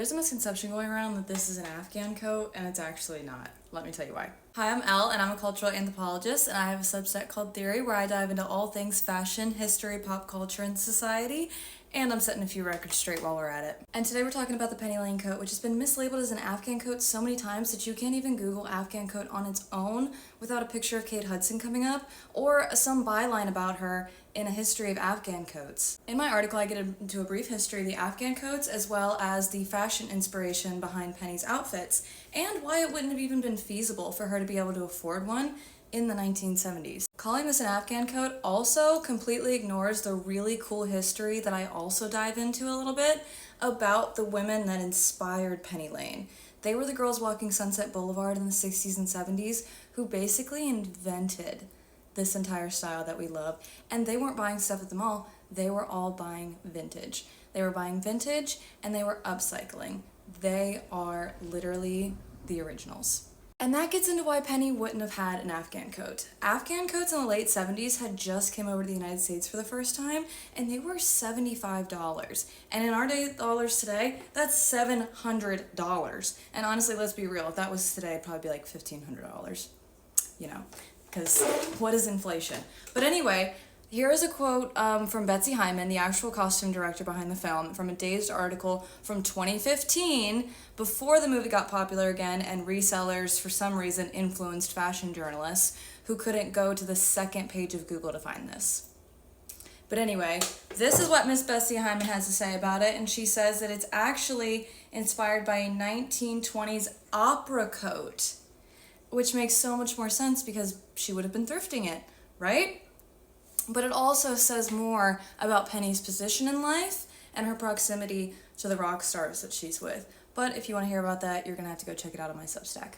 There's a misconception going around that this is an Afghan coat, and it's actually not. Let me tell you why. Hi, I'm Elle, and I'm a cultural anthropologist, and I have a subset called Theory, where I dive into all things fashion, history, pop culture, and society, and I'm setting a few records straight while we're at it. And today we're talking about the Penny Lane coat, which has been mislabeled as an Afghan coat so many times that you can't even Google Afghan coat on its own without a picture of Kate Hudson coming up, or some byline about her in a history of Afghan coats. In my article, I get into a brief history of the Afghan coats, as well as the fashion inspiration behind Penny's outfits, and why it wouldn't have even been feasible for her to be able to afford one in the 1970s. Calling this an Afghan coat also completely ignores the really cool history that I also dive into a little bit about the women that inspired Penny Lane. They were the girls walking Sunset Boulevard in the 60s and 70s who basically invented this entire style that we love. And they weren't buying stuff at the mall, they were all buying vintage. They were buying vintage and they were upcycling. They are literally the originals. And that gets into why Penny wouldn't have had an Afghan coat. Afghan coats in the late 70s had just came over to the United States for the first time, and they were $75. And in our dollars today, that's $700. And honestly, let's be real, if that was today, it'd probably be like $1,500. You know, because what is inflation? But anyway, here is a quote from Betsy Hyman, the actual costume director behind the film, from a Dazed article from 2015, before the movie got popular again and resellers, for some reason, influenced fashion journalists who couldn't go to the second page of Google to find this. But anyway, this is what Miss Betsy Hyman has to say about it, and she says that it's actually inspired by a 1920s opera coat, which makes so much more sense because she would have been thrifting it, right? But it also says more about Penny's position in life and her proximity to the rock stars that she's with. But if you want to hear about that, you're going to have to go check it out on my Substack.